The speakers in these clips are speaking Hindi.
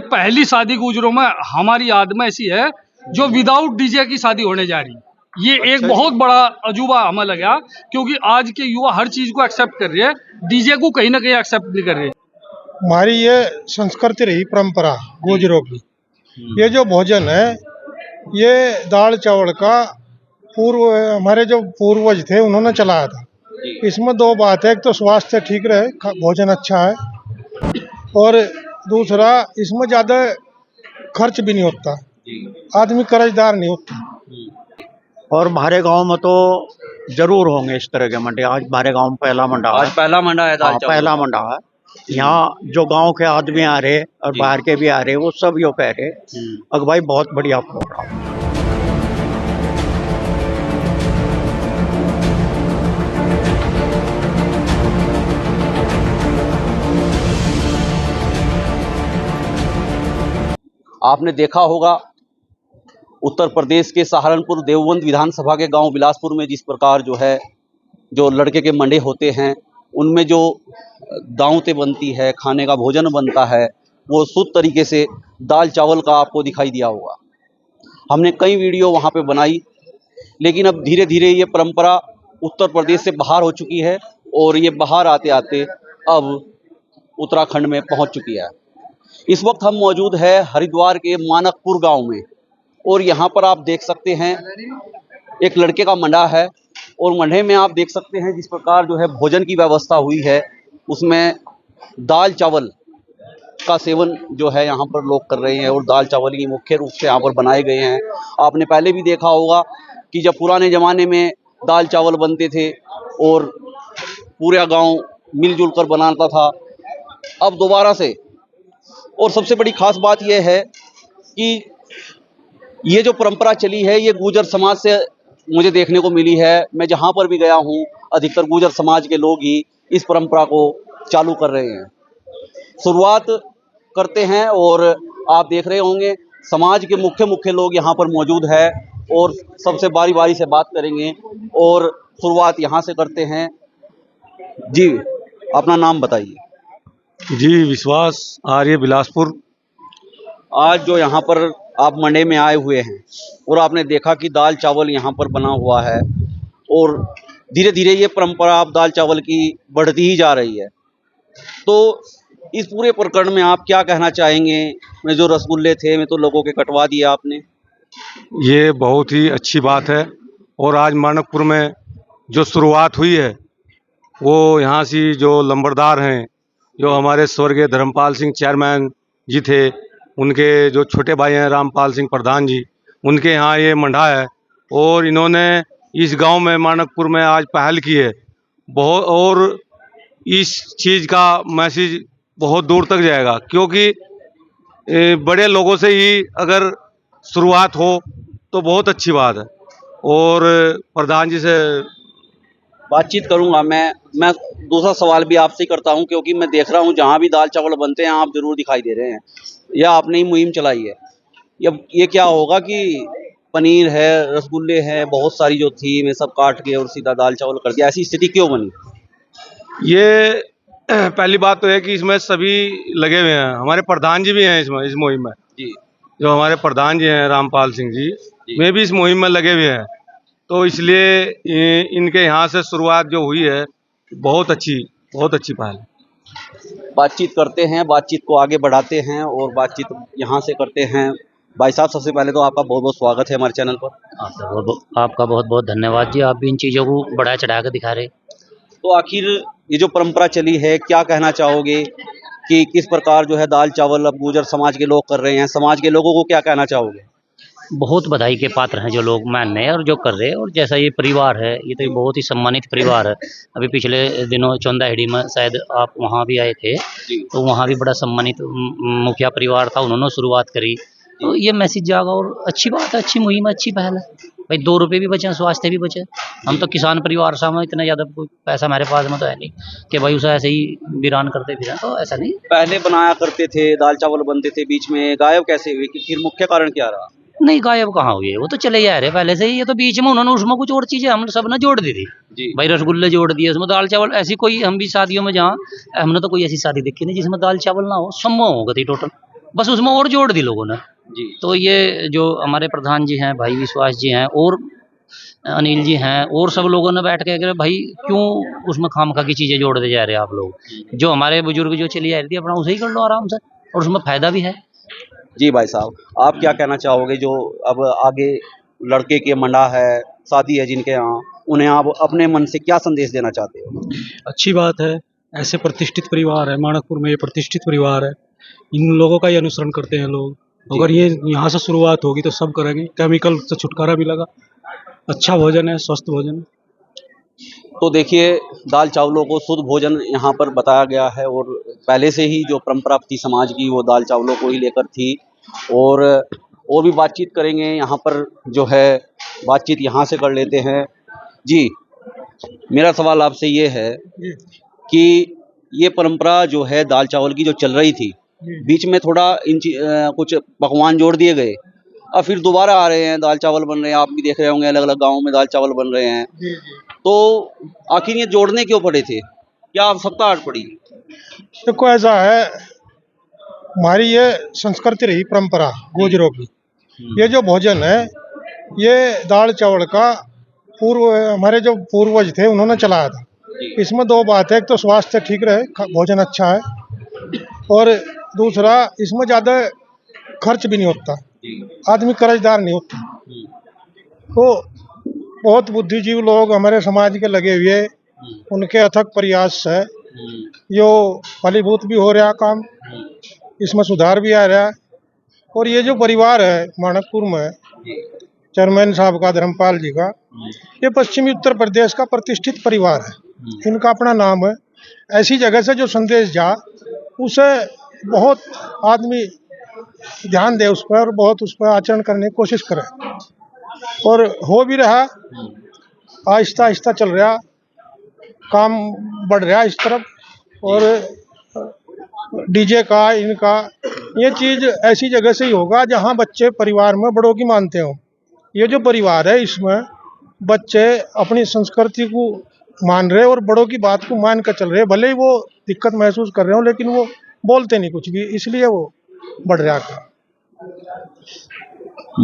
पहली शादी गुजरों में हमारी याद में ऐसी है जो विदाउट डीजे की शादी होने जा रही है। ये एक बहुत बड़ा अजूबा हमें लगा, क्योंकि आज के युवा हर चीज को एक्सेप्ट कर रहे हैं, डीजे को कहीं ना कहीं एक्सेप्ट नहीं कर रहे। हमारी ये संस्कृति रही, परंपरा गुजरों की। ये जो भोजन है ये दाल चावल का हमारे जो पूर्वज थे उन्होंने चलाया था। इसमें दो बात है, एक तो स्वास्थ्य ठीक रहे, भोजन अच्छा है, और दूसरा इसमें ज्यादा खर्च भी नहीं होता, आदमी कर्जदार नहीं होता। और हमारे गांव में तो जरूर होंगे इस तरह के मंडे। आज हमारे गांव में पहला मंडा है। आज पहला मंडा है दाल चावल। पहला मंडा है। यहाँ जो गांव के आदमी आ रहे और बाहर के भी आ रहे, वो सब यो कह रहे अगर भाई बहुत बढ़िया प्रोग्राम। आपने देखा होगा उत्तर प्रदेश के सहारनपुर देवबंद विधानसभा के गांव बिलासपुर में जिस प्रकार जो है जो लड़के के मंडे होते हैं, उनमें जो दावतें बनती है, खाने का भोजन बनता है, वो शुद्ध तरीके से दाल चावल का आपको दिखाई दिया होगा। हमने कई वीडियो वहाँ पे बनाई, लेकिन अब धीरे धीरे ये परंपरा उत्तर प्रदेश से बाहर हो चुकी है और ये बाहर आते आते अब उत्तराखंड में पहुँच चुकी है। इस वक्त हम मौजूद है हरिद्वार के मानकपुर गांव में, और यहाँ पर आप देख सकते हैं एक लड़के का मंडा है, और मंडे में आप देख सकते हैं जिस प्रकार जो है भोजन की व्यवस्था हुई है, उसमें दाल चावल का सेवन जो है यहाँ पर लोग कर रहे हैं, और दाल चावल ही मुख्य रूप से यहाँ पर बनाए गए हैं। आपने पहले भी देखा होगा कि जब पुराने ज़माने में दाल चावल बनते थे और पूरा गाँव मिलजुल कर बनाता था, अब दोबारा से। और सबसे बड़ी खास बात यह है कि ये जो परंपरा चली है ये गुर्जर समाज से मुझे देखने को मिली है। मैं जहाँ पर भी गया हूँ, अधिकतर गुर्जर समाज के लोग ही इस परंपरा को चालू कर रहे हैं, शुरुआत करते हैं। और आप देख रहे होंगे समाज के मुख्य लोग यहाँ पर मौजूद है, और सबसे बारी बारी से बात करेंगे और शुरुआत यहाँ से करते हैं। जी, अपना नाम बताइए। जी, विश्वास आर्य, बिलासपुर। आज जो यहाँ पर आप मंडे में आए हुए हैं और आपने देखा कि दाल चावल यहाँ पर बना हुआ है, और धीरे धीरे ये परंपरा आप दाल चावल की बढ़ती ही जा रही है, तो इस पूरे प्रकरण में आप क्या कहना चाहेंगे? में जो रसगुल्ले थे में तो लोगों के कटवा दिए आपने। ये बहुत ही अच्छी बात है, और आज मानकपुर में जो शुरुआत हुई है वो यहाँ से जो लंबरदार हैं, जो हमारे स्वर्गीय धर्मपाल सिंह चेयरमैन जी थे, उनके जो छोटे भाई हैं रामपाल सिंह प्रधान जी, उनके यहाँ ये मंडा है, और इन्होंने इस गांव में मानकपुर में आज पहल की है बहुत, और इस चीज़ का मैसेज बहुत दूर तक जाएगा, क्योंकि बड़े लोगों से ही अगर शुरुआत हो तो बहुत अच्छी बात है। और प्रधान जी से बातचीत करूंगा मैं दूसरा सवाल भी आपसे ही करता हूं, क्योंकि मैं देख रहा हूं जहां भी दाल चावल बनते हैं आप जरूर दिखाई दे रहे हैं, या आपने ही मुहिम चलाई है। ये क्या होगा कि पनीर है, रसगुल्ले हैं, बहुत सारी जो थी मैं सब काट के और सीधा दाल चावल कर दिया, ऐसी स्थिति क्यों बनी? ये पहली बात तो है कि इसमें सभी लगे हुए हैं, हमारे प्रधान जी भी हैं इसमें, इस मुहिम में जी। जो हमारे प्रधान जी हैं रामपाल सिंह जी, वे भी इस मुहिम में लगे हुए हैं, तो इसलिए इनके यहाँ से शुरुआत जो हुई है बहुत अच्छी पहल। बातचीत करते हैं, बातचीत को आगे बढ़ाते हैं और बातचीत यहाँ से करते हैं। भाई साहब, सबसे पहले तो आपका बहुत बहुत स्वागत है हमारे चैनल पर। आपका बहुत बहुत धन्यवाद जी, आप भी इन चीज़ों को बढ़ा चढ़ा कर दिखा रहे। तो आखिर ये जो परंपरा चली है, क्या कहना चाहोगे कि किस प्रकार जो है दाल चावल अब गुर्जर समाज के लोग कर रहे हैं, समाज के लोगों को क्या कहना चाहोगे? बहुत बधाई के पात्र हैं जो लोग मान रहे हैं और जो कर रहे हैं, और जैसा ये परिवार है ये तो बहुत ही सम्मानित परिवार है। अभी पिछले दिनों चौंदाहेड़ी में शायद आप वहाँ भी आए थे, तो वहाँ भी बड़ा सम्मानित मुखिया परिवार था, उन्होंने शुरुआत करी, तो ये मैसेज जागा और अच्छी बात है, अच्छी मुहिम है, अच्छी पहल है। भाई 2 रुपये भी बचे, स्वास्थ्य भी बचे। हम तो किसान परिवार से हम, इतना ज़्यादा कोई पैसा हमारे पास में तो है नहीं कि भाई उसे ऐसे ही वीरान करते फिर, तो ऐसा नहीं। पहले बनाया करते थे, दाल चावल बनते थे, बीच में गायब कैसे हुए कि फिर मुख्य कारण क्या रहा? नहीं, गायब कहाँ हुई है, वो तो चले जा रहे पहले से ही। ये तो बीच में उन्होंने उसमें कुछ और चीजें हम सब ने जोड़ दी थी जी। भाई रसगुल्ले जोड़ दिए उसमें, दाल चावल ऐसी कोई हम भी शादियों में जहाँ हमने तो कोई ऐसी शादी देखी नहीं जिसमें दाल चावल ना हो, सम्मो हो गई टोटल। बस उसमें और जोड़ दी लोगों ने। जी तो ये जो हमारे प्रधान जी हैं, भाई विश्वास जी हैं और अनिल जी हैं और सब लोगों ने बैठ के कहा भाई क्यों उसमें खामखा की चीज़ें जोड़ते जा रहे हैं आप लोग, जो हमारे बुजुर्ग जो चली आ रही थी अपना उसे ही कर लो आराम से और उसमें फ़ायदा भी है। जी भाई साहब, आप क्या कहना चाहोगे जो अब आगे लड़के के मंडा है, शादी है जिनके यहाँ, उन्हें आप अपने मन से क्या संदेश देना चाहते हो? अच्छी बात है, ऐसे प्रतिष्ठित परिवार है माणकपुर में, ये प्रतिष्ठित परिवार है, इन लोगों का ही अनुसरण करते हैं लोग। अगर ये यहाँ से शुरुआत होगी तो सब करेंगे, केमिकल से छुटकारा मिलेगा, अच्छा भोजन है, स्वस्थ भोजन। तो देखिए, दाल चावलों को शुद्ध भोजन यहाँ पर बताया गया है और पहले से ही जो परंपरा थी समाज की वो दाल चावलों को ही लेकर थी। और भी बातचीत करेंगे यहाँ पर, जो है बातचीत यहाँ से कर लेते हैं। जी, मेरा सवाल आपसे ये है कि ये परंपरा जो है दाल चावल की जो चल रही थी, बीच में थोड़ा कुछ पकवान जोड़ दिए गए, अब फिर दोबारा आ रहे हैं, दाल चावल बन रहे हैं, आप भी देख रहे होंगे अलग अलग गाँव में दाल चावल बन रहे हैं। तो आखिर ये जोड़ने क्यों पड़े थे, क्या आवश्यकता आज पड़ी? देखो ऐसा है, हमारी ये संस्कृति रही परंपरा गोजरों की। ये जो भोजन है ये दाल चावल का हमारे जो पूर्वज थे उन्होंने चलाया था। इसमें दो बात है, एक तो स्वास्थ्य ठीक रहे, भोजन अच्छा है, और दूसरा इसमें ज़्यादा खर्च भी नहीं होता, आदमी कर्जदार नहीं होता। तो बहुत बुद्धिजीवी लोग हमारे समाज के लगे हुए, उनके अथक प्रयास है जो फलीभूत भी हो रहा काम, इसमें सुधार भी आ रहा है। और ये जो परिवार है माणकपुर में चेयरमैन साहब का, धर्मपाल जी का, ये पश्चिमी उत्तर प्रदेश का प्रतिष्ठित परिवार है, इनका अपना नाम है। ऐसी जगह से जो संदेश जा उसे बहुत आदमी ध्यान दे उस पर और बहुत उस पर आचरण करने की कोशिश करे, और हो भी रहा, आहिस्ता आहिस्ता चल रहा, काम बढ़ रहा इस तरफ। और डीजे का, इनका, ये चीज़ ऐसी जगह से ही होगा जहाँ बच्चे परिवार में बड़ों की मानते हो। ये जो परिवार है इसमें बच्चे अपनी संस्कृति को मान रहे और बड़ों की बात को मान कर चल रहे, भले ही वो दिक्कत महसूस कर रहे हो लेकिन वो बोलते नहीं कुछ भी, इसलिए वो बढ़ रहा है।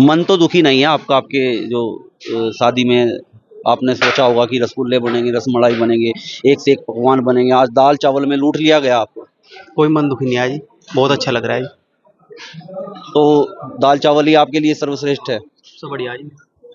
मन तो दुखी नहीं है आपका? आपके जो शादी में आपने सोचा होगा कि रसगुल्ले बनेंगे, रसमलाई बनेंगे, एक से एक पकवान बनेंगे, आज दाल चावल में लूट लिया गया आपको? कोई मन दुखी नहीं आया जी, बहुत अच्छा लग रहा है जी। तो दाल चावल ही आपके लिए सर्वश्रेष्ठ है? सब बढ़िया जी।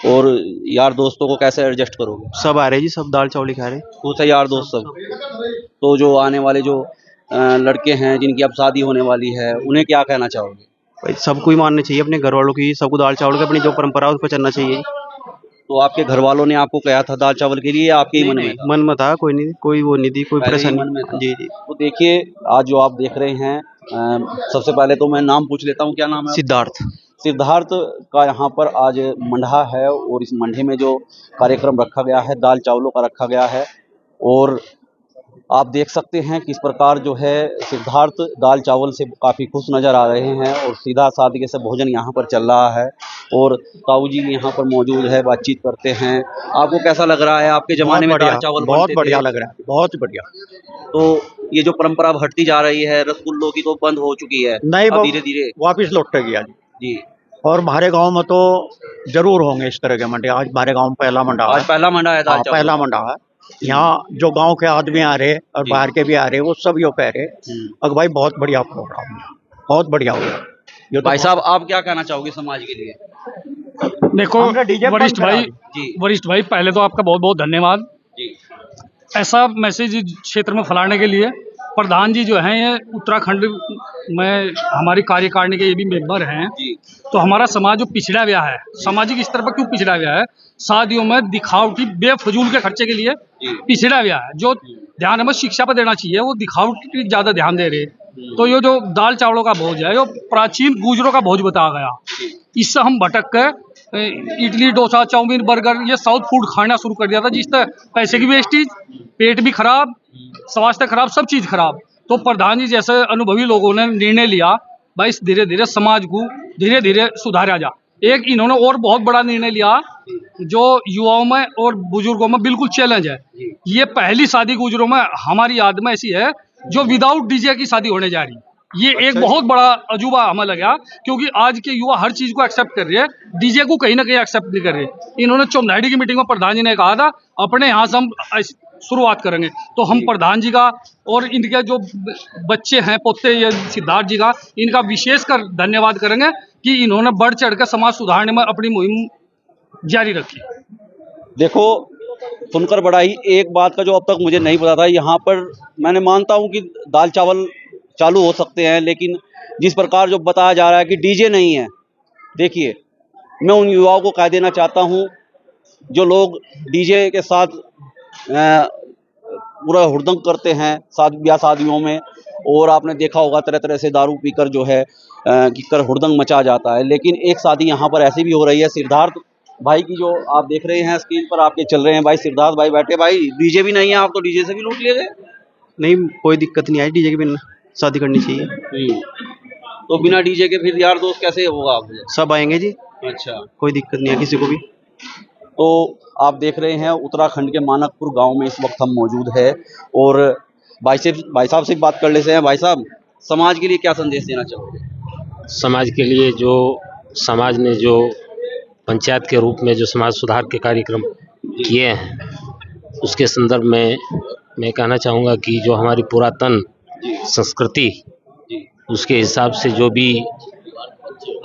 और यार दोस्तों को कैसे एडजस्ट करोगे? सब आ रहे जी, सब दाल चावल ही खा रहे। खुश है यार दोस्त सब? तो जो आने वाले जो लड़के हैं जिनकी अब शादी होने वाली है, उन्हें क्या कहना चाहोगे? भाई सबको ही मानना चाहिए, अपने घर वालों की, सबको दाल चावल की अपनी जो परंपरा है उस पर चलना चाहिए। तो आपके घर वालों ने आपको कहा था दाल चावल के लिए, आपके ही मन में? मन में था, कोई नहीं, कोई वो नहीं थी, कोई पहले ही परेशानी मन में था। जी जी। तो देखिए, आज जो आप देख रहे हैं, सबसे पहले तो मैं नाम पूछ लेता हूँ, क्या नाम है? सिद्धार्थ। सिद्धार्थ का यहाँ पर आज मंडा है और इस मंडे में जो कार्यक्रम रखा गया है दाल चावलों का रखा गया है। और आप देख सकते हैं किस प्रकार जो है सिद्धार्थ दाल चावल से काफ़ी खुश नज़र आ रहे हैं और सीधा सादगी से भोजन यहाँ पर चल रहा है। और ताऊ जी भी यहाँ पर मौजूद है, बातचीत करते हैं। आपको कैसा लग रहा है? आपके ज़माने में दाल चावल बहुत बनते बढ़िया थे? लग रहा है, बहुत बढ़िया। तो ये जो परंपरा अब हटती जा रही है, रसगुल्लों की तो बंद हो चुकी है, नहीं, अब धीरे धीरे वापिस लौटेगी आज। जी। और हमारे गांव में तो जरूर होंगे इस तरह के मंडे। आज हमारे गांव में पहला मंडा आज है। पहला मंडा है दाल हाँ, चावल? पहला मंडा है। यहाँ जो गांव के आदमी आ रहे और बाहर के भी आ रहे, वो सब यो कह रहे अगर भाई बहुत बढ़िया प्रोग्राम है, बहुत बढ़िया हुआ। ये तो भाई साहब, आप क्या कहना चाहोगे समाज के लिए? देखो हमने डीजे बंद वरिष्ठ करा भाई, जी वरिष्ठ भाई, पहले तो आपका बहुत बहुत धन्यवाद जी। ऐसा मैसेज क्षेत्र में फैलाने के लिए। प्रधान जी जो हैं ये उत्तराखंड में हमारी कार्यकारिणी के ये भी मेंबर हैं। जी। तो हमारा समाज जो पिछड़ा हुआ है, सामाजिक स्तर पर क्यों पिछड़ा हुआ है? शादियों में दिखावटी बेफजूल के खर्चे के लिए पिछड़ा हुआ है। जो ध्यान हमें शिक्षा पर देना चाहिए वो दिखावटी ज़्यादा ध्यान दे रहे। तो ये जो दाल चावलों का भोज है, जो प्राचीन गुजरों का भोज बताया गया, इससे हम भटक कर इडली, डोसा, चाउमीन, बर्गर, ये साउथ फूड खाना शुरू कर दिया था, जिससे पैसे की वेस्टेज, पेट भी खराब, स्वास्थ्य खराब, सब चीज़ खराब। तो प्रधान जी जैसे अनुभवी लोगों ने निर्णय लिया, भाई धीरे धीरे समाज को धीरे धीरे सुधारा जा। एक इन्होंने और बहुत बड़ा निर्णय लिया जो युवाओं में और बुजुर्गों में बिल्कुल चैलेंज है। ये पहली शादी गुजरों में हमारी याद में ऐसी है जो विदाउट डीजे की शादी होने जा रही। ये एक बहुत बड़ा अजूबा हमें लगा, क्योंकि आज के युवा हर चीज को एक्सेप्ट कर रहे हैं, डीजे को कहीं ना कहीं एक्सेप्ट नहीं कर रहे। इन्होंने चौंधाड़ी की मीटिंग में प्रधान जी ने कहा था अपने यहाँ से हम शुरुआत करेंगे, तो हम प्रधान जी का और इनके जो बच्चे हैं पोते या सिद्धार्थ जी का, इनका विशेष कर धन्यवाद करेंगे कि इन्होंने बढ़ चढ़ कर समाज सुधारने में अपनी मुहिम जारी रखी। देखो, सुनकर बड़ा ही एक बात का जो अब तक मुझे नहीं पता था, यहाँ पर मैंने मानता हूँ कि दाल चावल चालू हो सकते हैं, लेकिन जिस प्रकार जो बताया जा रहा है कि डीजे नहीं है, देखिए मैं उन युवाओं को कह देना चाहता हूँ जो लोग डीजे के साथ पूरा हुड़दंग करते हैं ब्याह शादियों में, और आपने देखा होगा तरह तरह से दारू पीकर जो है कर हुड़दंग मचा जाता है। लेकिन एक शादी यहाँ पर ऐसी भी हो रही है, सिद्धार्थ भाई की जो आप देख रहे हैं स्क्रीन पर आपके चल रहे हैं, भाई सिद्धार्थ भाई बैठे, भाई डीजे भी नहीं है, आप तो डीजे से भी लूट लिए गए। नहीं, कोई दिक्कत नहीं आई, डीजे के बिना शादी करनी चाहिए। तो बिना डीजे के फिर यार दोस्त कैसे होगा आप? सब आएंगे जी। अच्छा, कोई दिक्कत नहीं है किसी को भी। तो आप देख रहे हैं उत्तराखंड के मानकपुर गांव में इस वक्त हम मौजूद है, और भाई साहब से बात कर लेते हैं। भाई साहब, समाज के लिए क्या संदेश देना चाहोगे? समाज के लिए जो समाज ने जो पंचायत के रूप में जो समाज सुधार के कार्यक्रम किए हैं, उसके संदर्भ में मैं कहना चाहूँगा कि जो हमारी पुरातन संस्कृति, उसके हिसाब से जो भी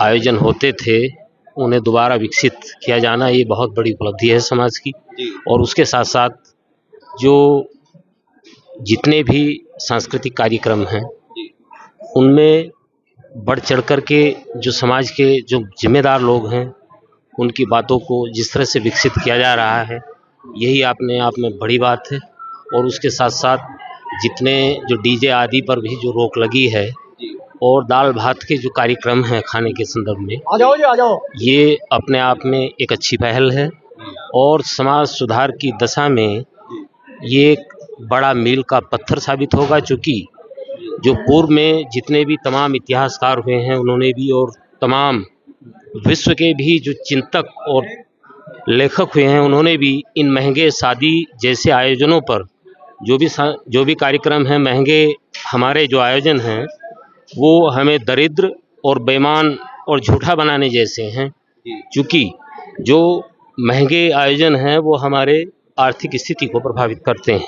आयोजन होते थे उन्हें दोबारा विकसित किया जाना, ये बहुत बड़ी उपलब्धि है समाज की। और उसके साथ साथ जो जितने भी सांस्कृतिक कार्यक्रम हैं उनमें बढ़ चढ़ कर के जो समाज के जो जिम्मेदार लोग हैं उनकी बातों को जिस तरह से विकसित किया जा रहा है, यही अपने आप में बड़ी बात है। और उसके साथ साथ जितने जो डीजे आदि पर भी जो रोक लगी है, और दाल भात के जो कार्यक्रम हैं खाने के संदर्भ में, ये अपने आप में एक अच्छी पहल है, और समाज सुधार की दशा में ये एक बड़ा मील का पत्थर साबित होगा। चूँकि जो पूर्व में जितने भी तमाम इतिहासकार हुए हैं उन्होंने भी, और तमाम विश्व के भी जो चिंतक और लेखक हुए हैं उन्होंने भी इन महंगे शादी जैसे आयोजनों पर जो भी कार्यक्रम हैं, महंगे हमारे जो आयोजन हैं, वो हमें दरिद्र और बेईमान और झूठा बनाने जैसे हैं। क्योंकि जो महंगे आयोजन हैं वो हमारे आर्थिक स्थिति को प्रभावित करते हैं।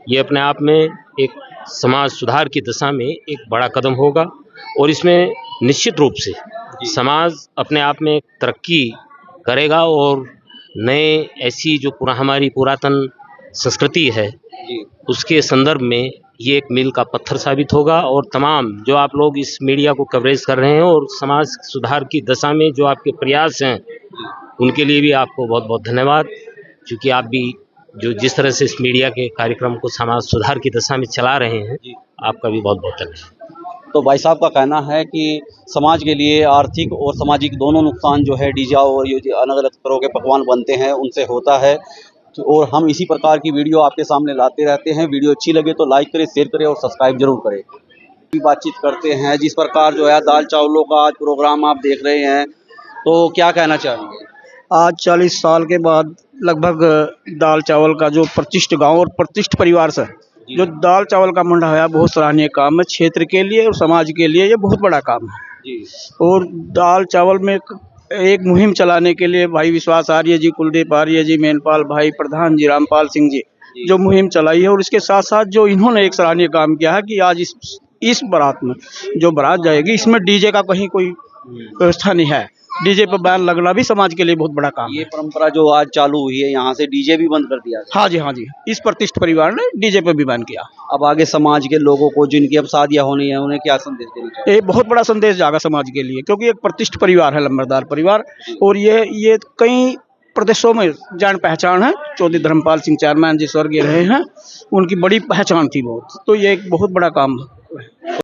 ये अपने आप में एक समाज सुधार की दिशा में एक बड़ा कदम होगा, और इसमें निश्चित रूप से समाज अपने आप में तरक्की करेगा, और नए ऐसी जो हमारी पुरातन संस्कृति है उसके संदर्भ में ये एक मील का पत्थर साबित होगा। और तमाम जो आप लोग इस मीडिया को कवरेज कर रहे हैं और समाज सुधार की दशा में जो आपके प्रयास हैं, उनके लिए भी आपको बहुत बहुत धन्यवाद। क्योंकि आप भी जो जिस तरह से इस मीडिया के कार्यक्रम को समाज सुधार की दशा में चला रहे हैं, आपका भी बहुत बहुत धन्यवाद। तो भाई साहब का कहना है कि समाज के लिए आर्थिक और सामाजिक दोनों नुकसान जो है डीजे और ये जो अलग अलग तरह के पकवान बनते हैं उनसे होता है, और हम इसी प्रकार की वीडियो आपके सामने लाते रहते हैं। वीडियो अच्छी लगे तो लाइक करें, शेयर करें और सब्सक्राइब जरूर करें। बातचीत करते हैं जिस प्रकार जो है दाल चावलों का आज प्रोग्राम आप देख रहे हैं, तो क्या कहना चाहेंगे? आज 40 साल के बाद लगभग दाल चावल का जो प्रतिष्ठित गांव और प्रतिष्ठित परिवार से जो दाल चावल का मंडा है, बहुत सराहनीय काम है क्षेत्र के लिए और समाज के लिए। ये बहुत बड़ा काम है। और दाल चावल में एक मुहिम चलाने के लिए भाई विश्वास आर्य जी, कुलदीप आर्य जी, मेनपाल भाई, प्रधान जी, रामपाल सिंह जी जो मुहिम चलाई है, और इसके साथ साथ जो इन्होंने एक सराहनीय काम किया है कि आज इस बारात में जो बारात जाएगी इसमें डीजे का कहीं कोई व्यवस्था नहीं है। डीजे पर बैन लगना भी समाज के लिए बहुत बड़ा काम है। ये परंपरा जो आज चालू हुई है, यहाँ से डीजे भी बंद कर दिया गया। हाँ जी, हाँ जी, इस प्रतिष्ठित परिवार ने डीजे पे भी बैन किया। अब आगे समाज के लोगों को जिनकी अब शादियां होनी है उन्हें क्या संदेश देना चाहिए? एक बहुत बड़ा संदेश जागा समाज के लिए, क्योंकि एक प्रतिष्ठित परिवार है लंबरदार परिवार, और ये कई प्रदेशों में जान पहचान है। चौधरी धर्मपाल सिंह चेयरमैन जी स्वर्गीय रहे हैं, उनकी बड़ी पहचान थी बहुत, तो ये एक बहुत बड़ा काम है।